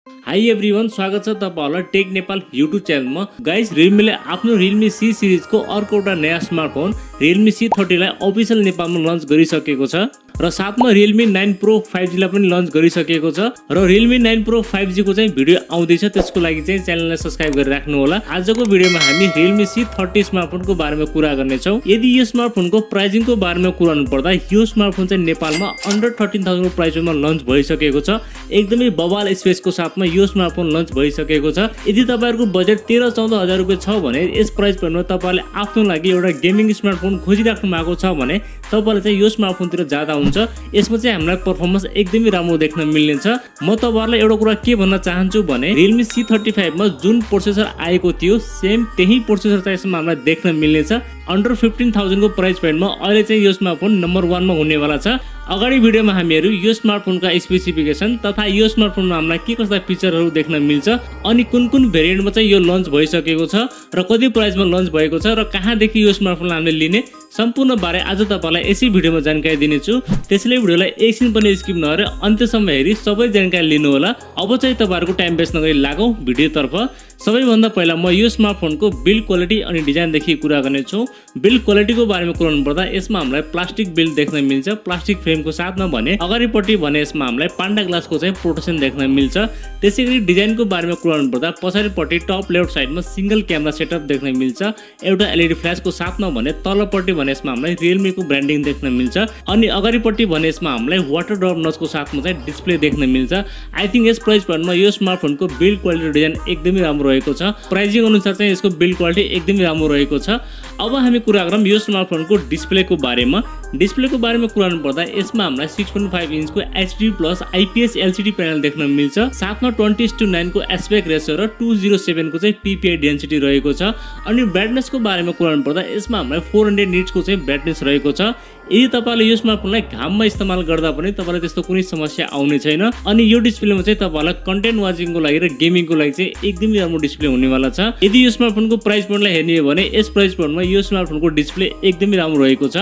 High everyone, स्वागत छ तपाईहरुलाई टेक नेपाल युट्युब च्यानलमा। गाइस, Realme आफ्नो Realme C सिरिजको अर्को एउटा नयाँ स्मार्टफोन Realme C30 लाई अफिसियल नेपालमा लन्च गरिसकेको छ र साथमा Realme 9 Pro 5G लाई पनि लन्च गरिसकेको छ र Realme 9 Pro 5G को चाहिँ भिडियो आउँदैछ। त्यसको लागि चाहिँ च्यानललाई सब्स्क्राइब गरेर राख्नु होला। आजको भिडियोमा हामी Realme C30 स्मार्टफोनको बारेमा कुरा गर्ने छौं। यदि यो स्मार्टफोनको प्राइसिङको बारेमा कुरा गर्नु पर्दा यो स्मार्टफोन चाहिँ नेपालमा अन्डर 13000 को प्राइसमा लन्च भइसकेको छ। एकदमै बवाल स्पेसको साथमा यो स्मार्टफोन लन्च भइसकेको छ। यदि तपाईहरुको बजेट 13-14 हजार रुपैयाँ छ भने यस प्राइस पॉइन्टमा तपाईले आफ्नो लागि एउटा गेमिङ स्मार्टफोन खोजिराख्नु भएको छ भने तपाईले चाहिँ यो स्मार्टफोनतिर जाँदा हुन्छ। यसमा चाहिँ हामीलाई परफर्मेन्स एकदमै राम्रो देख्न मिल्नेछ। म तपाईहरुलाई एउटा कुरा के भन्न चाहन्छु भने Realme C35 मा जुन प्रोसेसर आएको थियो सेम त्यही प्रोसेसर चाहिँ यसमा हामीलाई देख्न मिल्नेछ। अन्डर 15000 को प्राइस पॉइन्टमा अहिले चाहिँ यो स्मार्टफोन नम्बर 1 मा हुनेवाला छ। अगाडि भिडियोमा हामीहरु यो स्मार्टफोनका स्पेसिफिकेसन तथा यो स्मार्टफोनमा हामीलाई के कस्ता फिचरहरु देख्न मिल्छ अनि कुन भेरिएन्टमा चाहिँ यो लन्च भइसकेको छ र कति प्राइसमा लन्च भएको छ र कहाँदेखि यो स्मार्टफोन हामीले लिने सम्पूर्ण बारे आज तपाईलाई यसै भिडियोमा जानकारी दिनेछु। त्यसैले भिडियोलाई एकछिन पनि स्किप नगरेर अन्त्यसम्म हेरी सबै जानकारी लिनु होला। अब चाहिँ तपाईहरुको टाइम वेस्ट नगरी लागौं भिडियोतर्फ। सबैभन्दा पहिला म यो स्मार्टफोनको बिल्ड क्वालिटी अनि डिजाइन देखि कुरा गर्ने छु। बिल्ड क्वालिटीको बारेमा कुरा गर्नु पर्दा यसमा हामीलाई प्लास्टिक बिल्ड देख्न मिल्छ। प्लास्टिक फ्रेमको साथमा भने अगाडिपट्टि भने यसमा हामीलाई पान्डा ग्लासको चाहिँ प्रोटेक्सन देख्न मिल्छ। त्यसैगरी डिजाइनको बारेमा कुरा गर्नु पर्दा पछाडिपट्टि टप लेफ्ट साइडमा सिंगल क्यामेरा सेटअप देख्न मिल्छ। एउटा एलईडी फ्ल्याशको साथमा भने तलपट्टि भने यसमा हामीलाई Realme को ब्रान्डिङ देख्न मिल्छ अनि अगाडिपट्टि भने यसमा हामीलाई वाटर ड्रप नचको साथमा चाहिँ डिस्प्ले देख्न मिल्छ। आई थिंक यस प्राइस पॉइन्टमा यो स्मार्टफोनको बिल्ड क्वालिटी डिजाइन एकदमै राम्रो रहेको छ। प्राइसिङ अनुसार चाहिँ यसको बिल्ड क्वालिटी एकदमै राम्रो रहेको छ। अब हामी कुरा गरौँ यो स्मार्टफोनको डिस्प्लेको बारेमा। डिस्प्लेको बारेमा कुरा गर्नु पर्दा यसमा हामीलाई 6.5 इन्चको HD+ IPS LCD प्यानल देख्न मिल्छ। साथमा 20:9 को एस्पेक्ट रेशियो र 207 को चाहिँ PPI डेन्सिटी रहेको छ। अनि ब्राइटनेसको बारेमा कुरा गर्नु पर्दा यसमा हामीलाई 400 निट्सको चाहिँ ब्राइटनेस रहेको छ। यदि तपाईले यो स्मार्टफोनलाई घाममा इस्तेमाल गर्दा पनि तपाईलाई त्यस्तो कुनै समस्या आउने छैन। अनि यो डिस्प्लेमा चाहिँ तपाईलाई कन्टेन्ट वाचिङको लागि र गेमिङको लागि चाहिँ एकदमै राम्रो डिस्प्ले हुनेवाला छ। यदि यो स्मार्टफोनको प्राइस पॉइन्टलाई हेर्ने हो भने यस प्राइस पॉइन्टमा यो स्मार्टफोनको डिस्प्ले एकदमै राम्रो रहेको छ।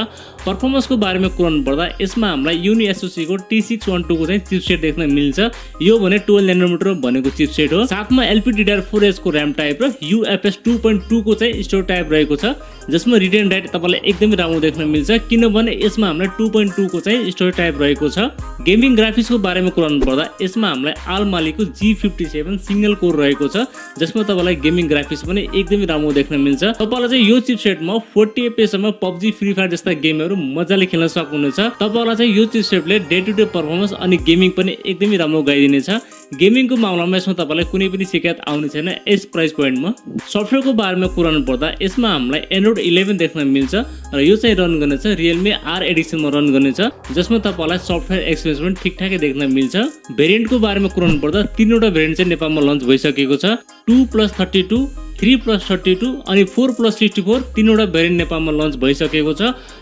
परफर्मेन्सको बारेमा कुरा गर्नु पर्दा यसमा हामीलाई युनि SoC को T612 को चाहिँ चिपसेट देख्न मिल्छ। यो भने 12 नैनोमिटर भनेको चिपसेट हो। साथमा LPDDR4H को र्याम टाइप र UFS 2.2 को चाहिँ स्टोरेज टाइप रहेको छ, जसमा रिटेन राइट तपाईलाई एकदमै राम्रो देख्न मिल्छ किनभने यसमा हामीलाई 2.2 को चाहिँ स्टोरेज टाइप रहेको छ। गेमिङ ग्राफिक्सको बारेमा कुरा गर्नु पर्दा यसमा हामीलाई आलमालीको G57 सिंगल कोर रहेको छ, जसमा तपाईलाई गेमिङ ग्राफिक्स पनि एकदमै राम्रो देख्न मिल्छ। तपाईलाई चाहिँ यो चिपसेटमा 40 FPS सम्म PUBG फ्री फायर जस्ता गेमहरु मजाले खेल्न सक्नुहुनेछ। तपाईलाई चाहिँ यो चिपसेटले डे टु डे परफर्मेन्स अनि गेमिङ पनि एकदमै राम्रो गाइदिनेछ। गेमिङको मामलामा यसमा तपाईलाई कुनै पनि शिकायत आउने छैन यस प्राइस पॉइन्टमा। सफ्टवेयरको बारेमा कुरा गर्नु पर्दा यसमा हामीलाई Android 11 देख्न मिल्छ र यो चाहिँ रन गर्नेछ Realme R एडिसनमा रन गर्नेछ, जसमा तपाईलाई सफ्टवेयर एक्सपिरियन्स पनि ठिकठाकै देख्न मिल्छ। भेरिएन्टको बारेमा कुरा गर्नु पर्दा तीनवटा भेरिएन्ट चाहिँ नेपालमा लन्च भइसकेको छ। 2+32, 3+32 अनि 4+64 तीनवटा भेरिएन्ट नेपालमा लन्च भइसकेको छ।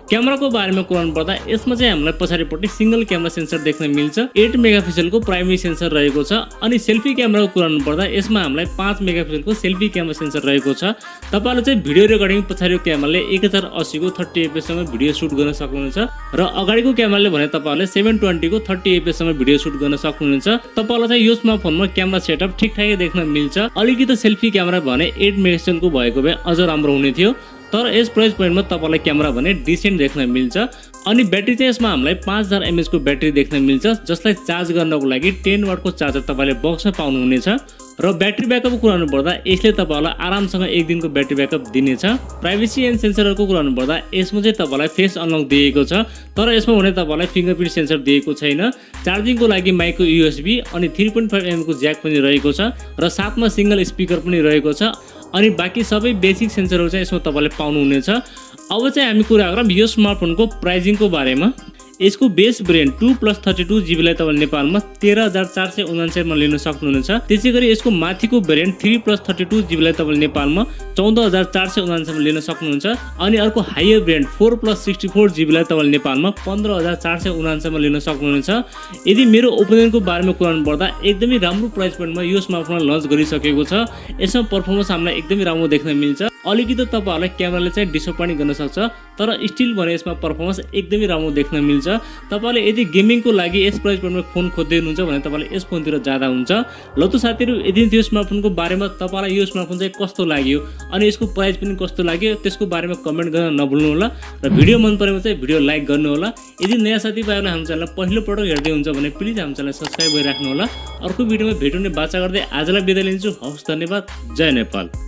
क्यामेराको बारेमा कुरा गर्नु पर्दा यसमा चाहिँ हामीलाई पछाडिपट्टि सिंगल क्यामेरा सेन्सर देख्न मिल्छ। 8 मेगापिक्सलको प्राइमेरी सेन्सर रहेको छ। अनि सेल्फी क्यामेराको कुरा गर्नु पर्दा यसमा हामीलाई 5 मेगापिक्सलको सेल्फी क्यामेरा सेन्सर रहेको छ। तपाईले चाहिँ भिडियो रेकर्डिङ पछाडिको क्यामेराले 1080 को 30 fps सम्म भिडियो सुट गर्न सक्नुहुन्छ र अगाडिको क्यामेराले भने तपाईले 720 को 30 fps सम्म भिडियो सुट गर्न सक्नुहुन्छ। तपाईलाई चाहिँ यो स्मार्टफोनमा क्यामेरा सेटअप ठिकठाकै देख्न मिल्छ। अलिकति सेल्फी क्यामेरा भने 8 मेगापिक्सल को भएको भए अझ राम्रो हुने थियो, तर यस प्राइस पॉइन्टमा तपाईलाई क्यामेरा भने डिसेन्ट देख्न मिल्छ। अनि ब्याट्री चाहिँ यसमा हामीलाई 5000 mAh को ब्याट्री देख्न मिल्छ, जसलाई चार्ज गर्नको लागि 10 वाट को चार्जर तपाईले बक्समा पाउनुहुनेछ। र ब्याट्री ब्याकअपको कुरा गर्नु पर्दा यसले तपाईलाई आरामसँग एक दिनको ब्याट्री ब्याकअप दिनेछ। प्राइभेसी एन्ड सेन्सरहरुको कुरा गर्नु पर्दा यसमा चाहिँ तपाईलाई फेस अनलक दिएको छ, तर यसमा भने तपाईलाई फिंगरप्रिन्ट सेन्सर दिएको छैन। चार्जिङको लागि माइक्रो USB अनि 3.5mm को ज्याक पनि रहेको छ र साथमा सिंगल स्पिकर पनि रहेको छ। अनि बाँकी सबै बेसिक सेन्सरहरु चाहिँ यसमा तपाईले पाउनुहुनेछ। अब चाहिँ हामी कुरा गरौँ यो स्मार्टफोनको प्राइसिङको बारेमा। यसको बेस भेरिएन्ट 2+32 GB लाई तपाईले नेपालमा 13499 मा लिन सक्नुहुनेछ। त्यसैगरी यसको माथिको भेरिएन्ट 3+32 GB लाई तपाईले नेपालमा 14499 मा लिन सक्नुहुन्छ। अनि अर्को हायर भेरिएन्ट 4+64 GB लाई तपाईले नेपालमा 15499 मा लिन सक्नुहुनेछ। यदि मेरो ओपिनियनको बारेमा कुरा गर्नु पर्दा एकदमै राम्रो प्राइस पॉइन्टमा यो स्मार्टफोन लन्च गरिसकेको छ। यसमा परफर्मेन्स हामीलाई एकदमै राम्रो देख्न मिल्छ। अलिकति तपाईहरुलाई क्यामेराले चाहिँ डिसअपोइन्ट गर्न सक्छ, तर स्टिल भने यसमा परफर्मेन्स एकदमै राम्रो देख्न मिल्छ। तपाईले यदि गेमिङको लागि यस प्राइस पॉइन्टमा फोन खोज्दै हुनुहुन्छ भने तपाईले यस फोनतिर जाँदा हुन्छ। ल त साथीहरु, यदि यो स्मार्टफोनको बारेमा तपाईलाई यो स्मार्टफोन चाहिँ कस्तो लाग्यो अनि यसको प्राइस पनि कस्तो लाग्यो त्यसको बारेमा कमेन्ट गर्न नभुल्नु होला र भिडियो मन परेमा चाहिँ भिडियो लाइक गर्नु होला। यदि नयाँ साथीभाइहरुले हाम्रो च्यानललाई पहिलो पटक हेर्दै हुन्छ भने प्लिज हाम्रो च्यानललाई सब्स्क्राइब गरिराख्नु होला। अर्को भिडियोमा भेटौँने बाचा गर्दै आजलाई बिदा लिन्छु। हवस्, धन्यवाद। जय नेपाल।